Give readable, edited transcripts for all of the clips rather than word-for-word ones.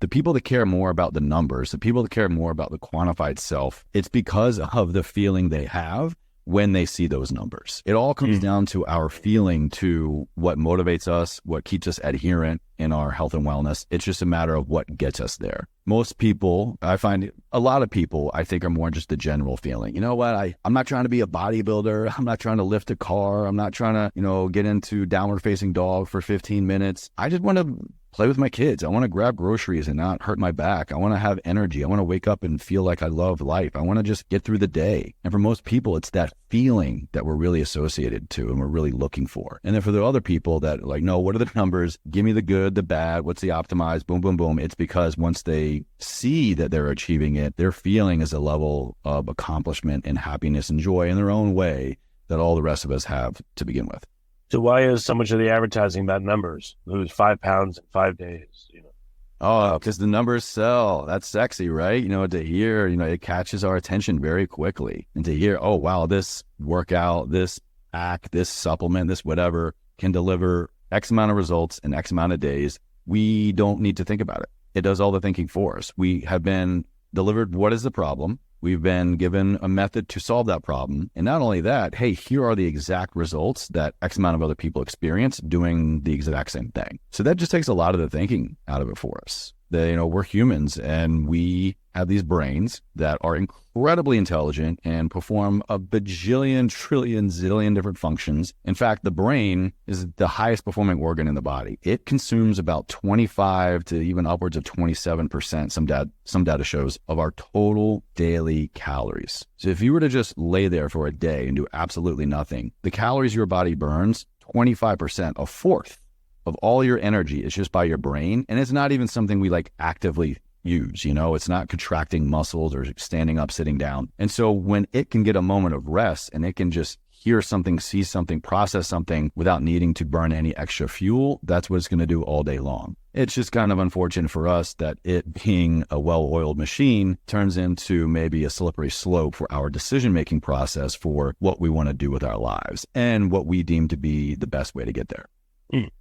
The people that care more about the numbers, the people that care more about the quantified self, it's because of the feeling they have when they see those numbers. It all comes down to our feeling, to what motivates us, what keeps us adherent in our health and wellness. It's just a matter of what gets us there. Most people, I find a lot of people, I think, are more just the general feeling. You know what? I'm not trying to be a bodybuilder. I'm not trying to lift a car. I'm not trying to, get into downward facing dog for 15 minutes. I just want to play with my kids. I want to grab groceries and not hurt my back. I want to have energy. I want to wake up and feel like I love life. I want to just get through the day. And for most people, it's that feeling that we're really associated to and we're really looking for. And then for the other people that like, no, what are the numbers? Give me the good, the bad. What's the optimized? Boom, boom, boom. It's because once they see that they're achieving it, their feeling is a level of accomplishment and happiness and joy in their own way that all the rest of us have to begin with. So why is so much of the advertising about numbers? Lose 5 pounds in 5 days, Oh, because the numbers sell. That's sexy, right? To hear, it catches our attention very quickly. And to hear, oh, wow, this workout, this act, this supplement, this whatever can deliver X amount of results in X amount of days. We don't need to think about it. It does all the thinking for us. We have been delivered what is the problem. We've been given a method to solve that problem. And not only that, hey, here are the exact results that X amount of other people experience doing the exact same thing. So that just takes a lot of the thinking out of it for us. We're humans and we have these brains that are incredibly intelligent and perform a bajillion, trillion, zillion different functions. In fact, the brain is the highest performing organ in the body. It consumes about 25 to even upwards of 27%, some data shows, of our total daily calories. So if you were to just lay there for a day and do absolutely nothing, the calories your body burns, 25%, a fourth of all your energy is just by your brain. And it's not even something we actively use, it's not contracting muscles or standing up, sitting down. And so when it can get a moment of rest and it can just hear something, see something, process something without needing to burn any extra fuel, that's what it's going to do all day long. It's just kind of unfortunate for us that it being a well-oiled machine turns into maybe a slippery slope for our decision-making process for what we want to do with our lives and what we deem to be the best way to get there.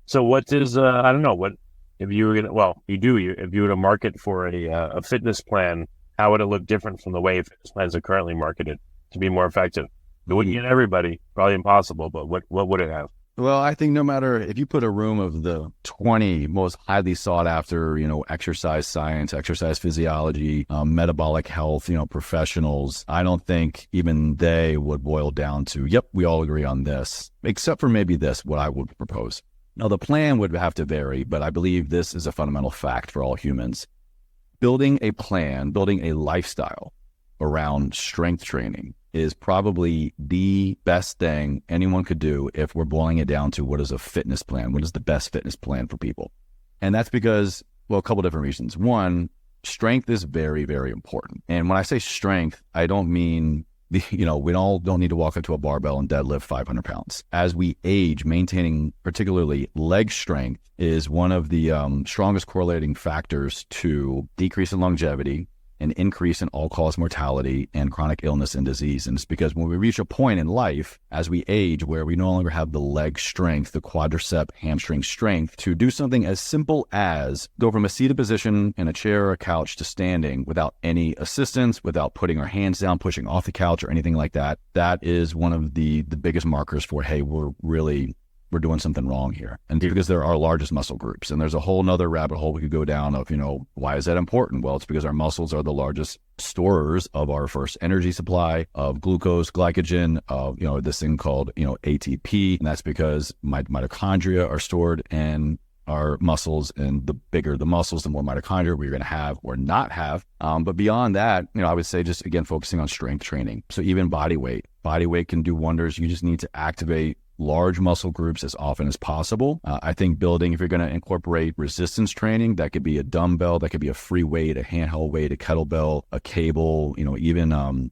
So what is, I don't know, what, if you were going to, if you were to market for a fitness plan, how would it look different from the way fitness plans are currently marketed to be more effective? It wouldn't get everybody, probably impossible, but what would it have? Well, I think no matter if you put a room of the 20 most highly sought after, exercise science, exercise physiology, metabolic health, professionals, I don't think even they would boil down to, yep, we all agree on this, except for maybe this, what I would propose. Now, the plan would have to vary, but I believe this is a fundamental fact for all humans. Building a plan, building a lifestyle around strength training is probably the best thing anyone could do if we're boiling it down to what is a fitness plan, what is the best fitness plan for people. And that's because, a couple different reasons. One, strength is very, very important. And when I say strength, I don't mean we all don't need to walk into a barbell and deadlift 500 pounds. As we age, maintaining particularly leg strength is one of the strongest correlating factors to decrease in longevity, an increase in all-cause mortality and chronic illness and disease. And it's because when we reach a point in life, as we age, where we no longer have the leg strength, the quadricep hamstring strength, to do something as simple as go from a seated position in a chair or a couch to standing without any assistance, without putting our hands down, pushing off the couch or anything like that, that is one of the biggest markers for, hey, we're doing something wrong here. And because they're our largest muscle groups. And there's a whole nother rabbit hole we could go down of, why is that important? Well, it's because our muscles are the largest storers of our first energy supply of glucose, glycogen, of, this thing called, ATP. And that's because mitochondria are stored in our muscles, and the bigger the muscles, the more mitochondria we're going to have or not have. But beyond that, I would say just, again, focusing on strength training. So even body weight can do wonders. You just need to activate large muscle groups as often as possible. I think building, if you're going to incorporate resistance training, that could be a dumbbell, that could be a free weight, a handheld weight, a kettlebell, a cable, even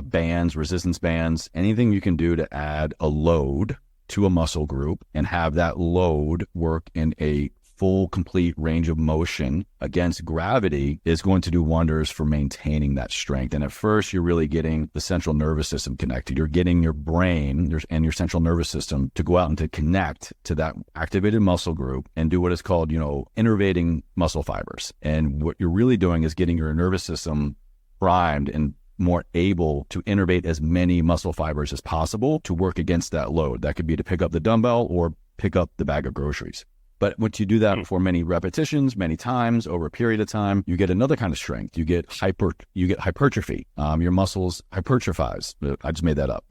bands, resistance bands, anything you can do to add a load to a muscle group and have that load work in a full, complete range of motion against gravity is going to do wonders for maintaining that strength. And at first, you're really getting the central nervous system connected. You're getting your brain and your central nervous system to go out and to connect to that activated muscle group and do what is called, innervating muscle fibers. And what you're really doing is getting your nervous system primed and more able to innervate as many muscle fibers as possible to work against that load. That could be to pick up the dumbbell or pick up the bag of groceries. But once you do that for many repetitions, many times over a period of time, you get another kind of strength. You get hypertrophy. Your muscles hypertrophize. I just made that up,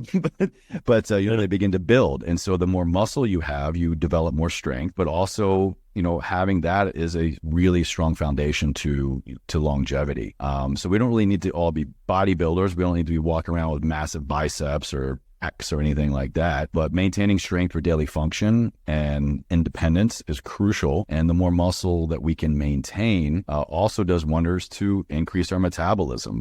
but they begin to build. And so the more muscle you have, you develop more strength, but also, having that is a really strong foundation to longevity. So we don't really need to all be bodybuilders. We don't need to be walking around with massive biceps or X or anything like that, but maintaining strength for daily function and independence is crucial. And the more muscle that we can maintain also does wonders to increase our metabolism.